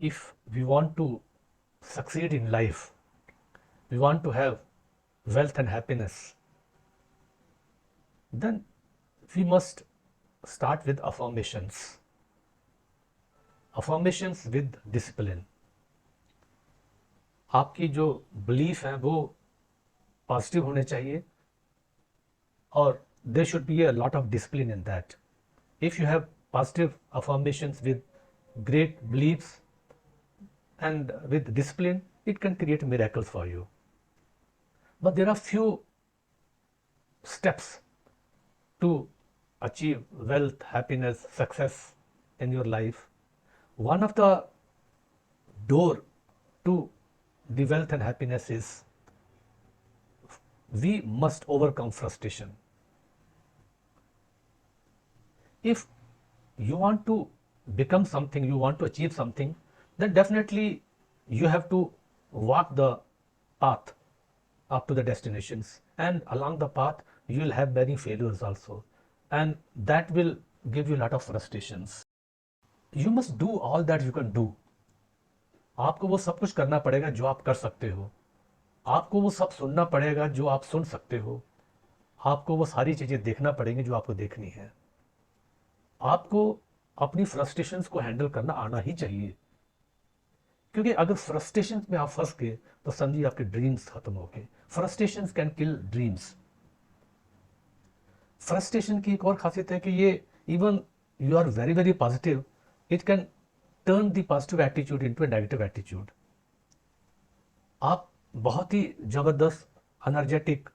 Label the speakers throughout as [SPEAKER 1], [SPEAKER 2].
[SPEAKER 1] if we want to succeed in life, we want to have wealth and happiness, then we must start with affirmations. Affirmations with discipline. आपकी जो belief है वो positive होने चाहिए और there should be a lot of discipline in that. If you have positive affirmations with great beliefs and with discipline, it can create miracles for you. But there are few steps to achieve wealth, happiness, success in your life. One of the door to the wealth and happiness is we must overcome frustration. If you want to become something, you want to achieve something, then definitely you have to walk the path up to the destinations, and along the path you will have many failures also, and that will give you a lot of frustrations. You must do all that you can do. आपको वो सब कुछ करना पड़ेगा जो आप कर सकते हो, आपको वो सब सुनना पड़ेगा जो आप सुन सकते हो, आपको वो सारी चीजें देखना पड़ेंगी जो आपको देखनी है। आपको अपनी फ्रस्ट्रेशंस को हैंडल करना आना ही चाहिए, क्योंकि अगर फ्रस्ट्रेशंस में आप फंस गए तो समझिए आपके ड्रीम्स खत्म हो गए। Frustrations can kill dreams. Frustration की एक और खासियत है कि ये even you are very very positive, it can turn the positive attitude into a negative attitude. आप बहुत ही जबरदस्त एनर्जेटिक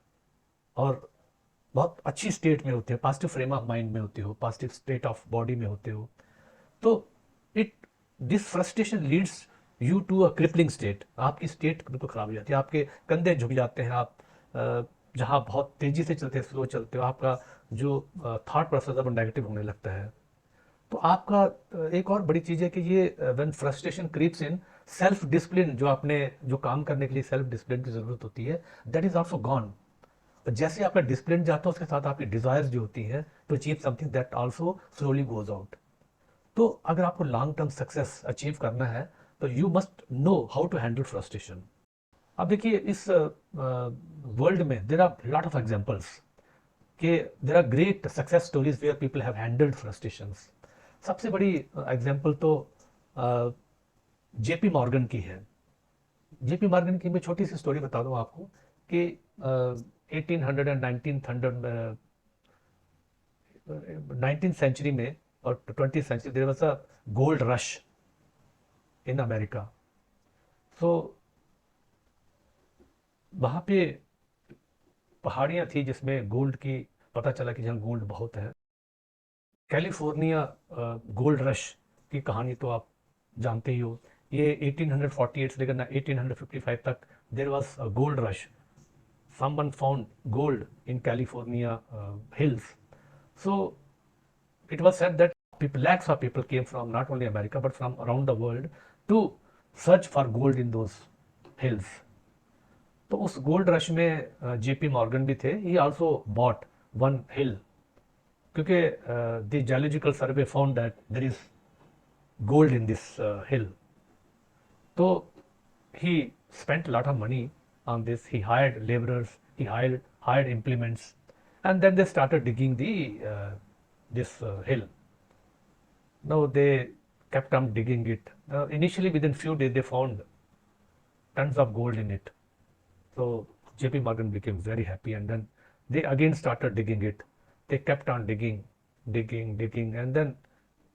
[SPEAKER 1] और बहुत अच्छी स्टेट में होते हो, पॉजिटिव फ्रेम ऑफ माइंड में होते हो, पॉजिटिव स्टेट ऑफ बॉडी में होते हो, तो it this frustration leads you to a crippling state. आपकी स्टेट बिल्कुल खराब हो जाती है, आपके कंधे झुक जाते हैं, आप जहाँ बहुत तेजी से चलते हैं, स्लो चलते हो, आपका जो थॉट प्रोसेस है वो नेगेटिव होने लगता है। तो आपका एक और बड़ी चीज़ है कि ये when frustration creeps in, self discipline, जो आपने जो काम करने के लिए सेल्फ डिसिप्लिन की ज़रूरत होती है, दैट इज़ ऑल्सो गॉन। जैसे आपका डिसिप्लिन जाता है उसके साथ आपकी डिजायर्स जो होती हैं to achieve something, that also slowly goes out. तो अगर आपको लॉन्ग टर्म सक्सेस अचीव करना है तो you must know how to handle frustration. अब देखिए इस वर्ल्ड में there are lot of examples कि there are great success stories where people have handled frustrations. सबसे बड़ी एग्जांपल तो जेपी मॉर्गन की है। जेपी मॉर्गन की मैं छोटी सी स्टोरी बता दूं आपको कि 1800 एंड 19th सेंचुरी में और 20th century there was a gold rush in America. So वहाँ पे पहाड़ियाँ थी जिसमें गोल्ड की, पता चला कि जहाँ गोल्ड बहुत है। कैलिफोर्निया गोल्ड रश की कहानी तो आप जानते ही हो। ये 1848 से लेकर 1855 तक there was a gold rush. someone found gold in California hills. So it was said that people, lakhs of people came from not only America but from around the world to search for gold in those hills. तो उस gold rush में JP Morgan भी थे। He also bought one hill, क्योंकि the geological survey found that there is gold in this hill. तो he spent a lot of money on this. He hired laborers, he hired implements, and then they started digging the this hill. Now they kept on digging it. Initially, within few days, they found tons of gold in it. So J.P. Morgan became very happy, and then they again started digging it. They kept on digging, and then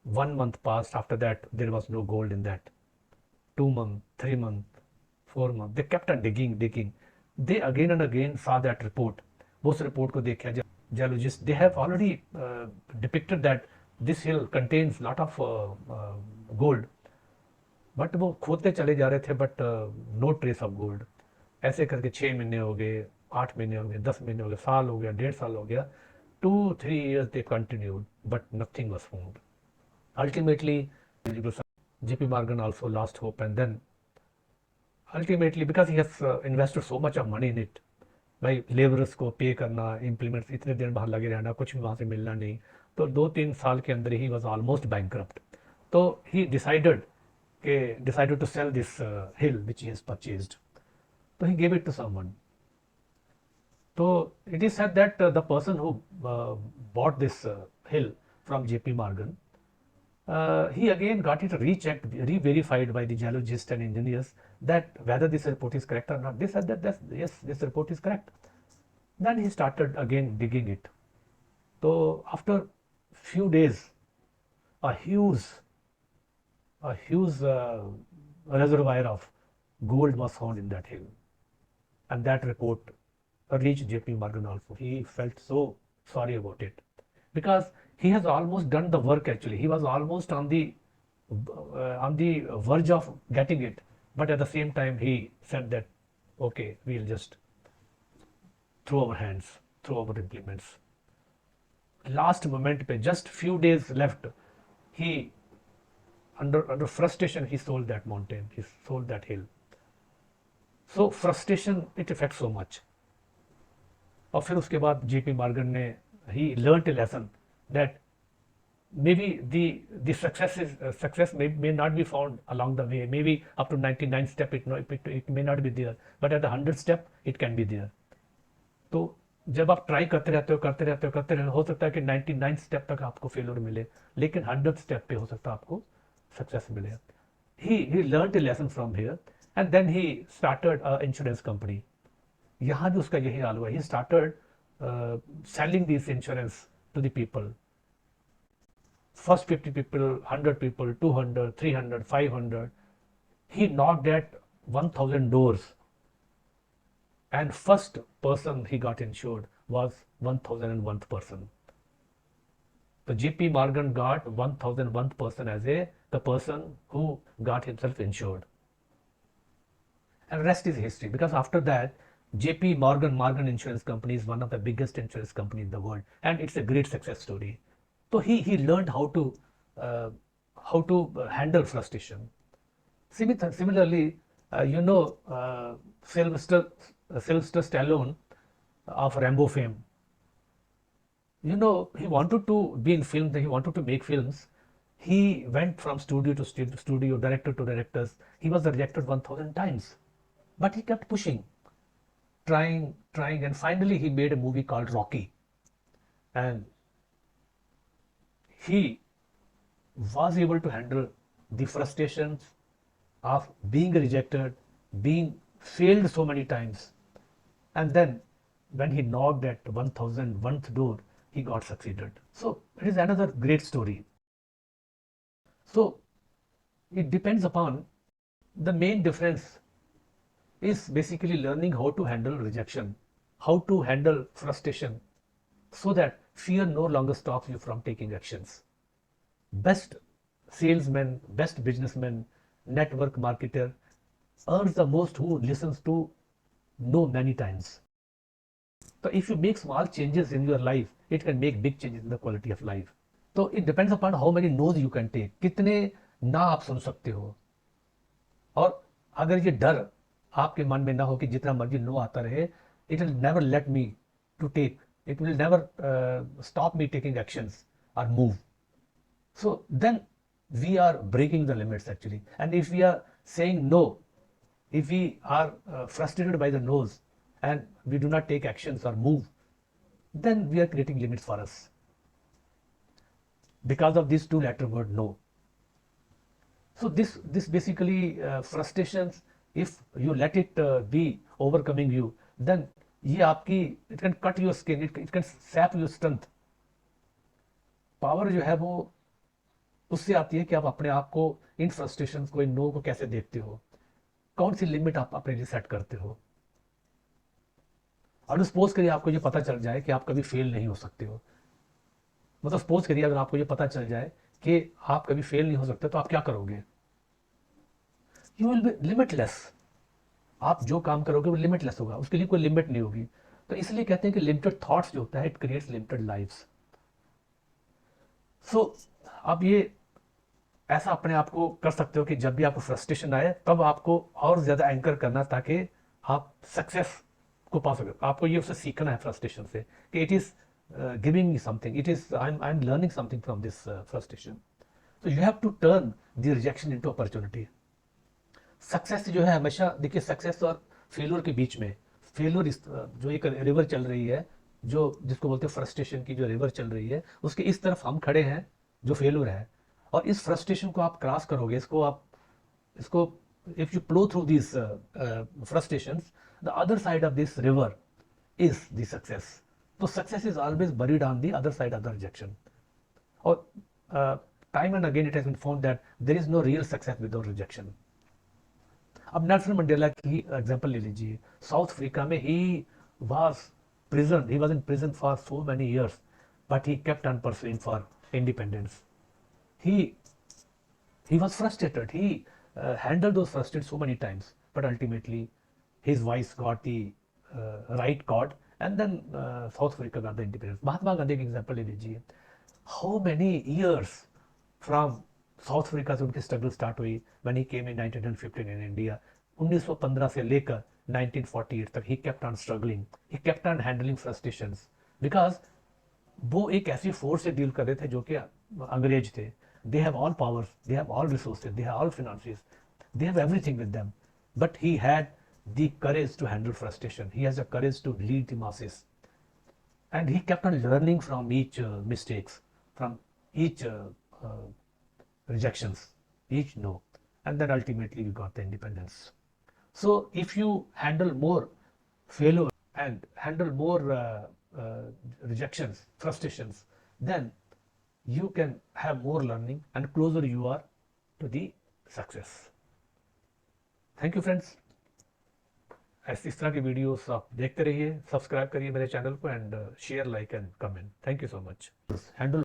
[SPEAKER 1] 1 month passed. After that, there was no gold in that. 2 months, 3 months, 4 months, they kept on digging. They again and again saw that report. वो उस report को देखा, geologists, they have already depicted that this hill contains lot of gold, but वो खोदते चले जा रहे थे, but no trace of gold. ऐसे करके 6 महीने हो गए, 8 महीने हो गए, 10 महीने हो गए, साल हो गया, 1.5 साल हो गया, 2-3 years they continued, but nothing was found. Ultimately, JP Morgan also lost hope, and then ultimately, because he has invested so much of money in it, भाई लेबरर्स को पे करना, इम्प्लीमेंट्स, इतने दिन बाहर लगे रहना, कुछ भी वहाँ से मिलना नहीं, तो 2-3 साल के अंदर ही वॉज ऑलमोस्ट बैंकरप्ट। तो he decided decided to sell this hill which he has purchased. So he gave it to someone. So it is said that the person who bought this hill from JP Morgan, he again got it rechecked, re-verified by the geologists and engineers that whether this report is correct or not. They said that yes, this report is correct. Then he started again digging it. So after few days, a huge reservoir of gold was found in that hill, and that report reached JP Morgan also. He felt so sorry about it because he has almost done the work actually. He was almost on the verge of getting it, but at the same time he said that okay, we'll just throw our hands, throw our implements. Last moment pe, just few days left, he under frustration he sold that mountain, he sold that hill. So frustration, it affects so much. और फिर उसके बाद JP Morgan ने he learnt a lesson that maybe the success may not be found along the way. Maybe up to 99 step it may not be there, but at the 100 step it can be there. तो जब आप try करते रहते हो सकता है कि 99 step तक आपको फेलियर मिले, लेकिन 100 स्टेप पे हो सकता है आपको सक्सेस मिले. He learned a lesson from here and then he started an insurance company. यहाँ भी उसका यही हाल हुआ. He started selling these insurance to the people. First 50 people, 100 people, 200, 300, 500. He knocked at 1000 doors. And first person he got insured was 1001th person. So JP Morgan got 1001th person as the person who got himself insured. And rest is history, because after that JP Morgan Insurance Company is one of the biggest insurance companies in the world, and it's a great success story. So he learned how to handle frustration. Similarly, Sylvester Stallone of Rambo fame. He wanted to be in film, he wanted to make films. He went from studio to studio, director to directors. He was rejected 1000 times, but he kept pushing, trying, and finally he made a movie called Rocky. And he was able to handle the frustrations of being rejected, being failed so many times. And then when he knocked at 1001th door, he got succeeded. So it is another great story. So it depends upon, the main difference is basically learning how to handle rejection, how to handle frustration, so that fear no longer stops you from taking actions. Best salesman, best businessman, network marketer earns the most who listens to no many times. So if you make small changes in your life, it can make big changes in the quality of life. So it depends upon how many no's you can take. कितने ना आप सुन सकते हो. और अगर ये डर आपके मन में ना हो कि जितना मर्जी नो आता रहे, it will never let me to take, it will never stop me taking actions or move. So then we are breaking the limits actually. And if we are saying no, if we are frustrated by the no's and we do not take actions or move, then we are creating limits for us because of this two letter word no. So this basically frustrations, if you let it be overcoming you, then ये आपकी, it can cut your skin, it can sap your strength. Power जो है वो उससे आती है कि आप अपने आप को, इन फ्रस्ट्रेशंस को, इन नो को कैसे देखते हो, कौन सी लिमिट आप अपने लिए सेट करते हो. और सपोज करिए आपको ये पता चल जाए कि आप कभी फेल नहीं हो सकते हो, मतलब सपोज करिए अगर आपको ये पता चल जाए कि आप कभी फेल नहीं हो सकते, तो आप क्या करोगे? You will be limitless. आप जो काम करोगे वो लिमिटलेस होगा, उसके लिए कोई लिमिट नहीं होगी. तो इसलिए कहते हैं कि लिमिटेड थॉट्स जो होता है, इट क्रिएट्स लिमिटेड लाइफ्स. सो अब ये ऐसा अपने आप को कर सकते हो कि जब भी आपको फ्रस्ट्रेशन आए, तब आपको और ज़्यादा एंकर करना, ताकि आप सक्सेस को पा सके. आपको ये उससे सीखना है फ्रस्ट्रेशन से कि it is giving me something, it is I am learning something from this frustration. So you have to turn the rejection into opportunity. Success जो है हमेशा देखिए, सक्सेस और फेल्योर के बीच में, फेल्योर इस जो एक रिवर चल रही है, जो जिसको बोलते हैं फ्रस्ट्रेशन की जो रिवर चल रही है, उसके इस तरफ हम खड़े हैं जो फेल्योर है, और इस फ्रस्ट्रेशन को आप क्रॉस करोगे, इसको if you flow through these frustrations, the other side of this river is the success. So success is always buried on the other side of the rejection. Or time and again it has been found that there is no real success without rejection. अब Nelson Mandela की example ले लीजिए, south Africa में he was in prison for so many years, but he kept on pursuing for independence. he he was frustrated. He handled those frustrations so many times, but ultimately his voice got the right chord, and then South Africa got the independence. Mahatma Gandhi की example ले लीजिए, how many years from south Africa से उनकी struggle start हुई when he came in 1915 in India, 1915 से लेकर 1948 तक he kept on struggling, he kept on handling frustrations, because वो एक ऐसी फोर्स से डील कर रहे थे जो कि अंग्रेज थे. They have all powers, they have all resources, they have all finances, they have everything with them, but he had the courage to handle frustration. He has the courage to lead the masses, and he kept on learning from each mistakes, from each rejections, each no, and then ultimately we got the independence. So if you handle more failure and handle more rejections, frustrations, then you can have more learning and closer you are to the success. Thank you friends. इस तरह की videos आप देखते रहिए, subscribe करिए मेरे channel को, and share, like and comment. Thank you so much. Handle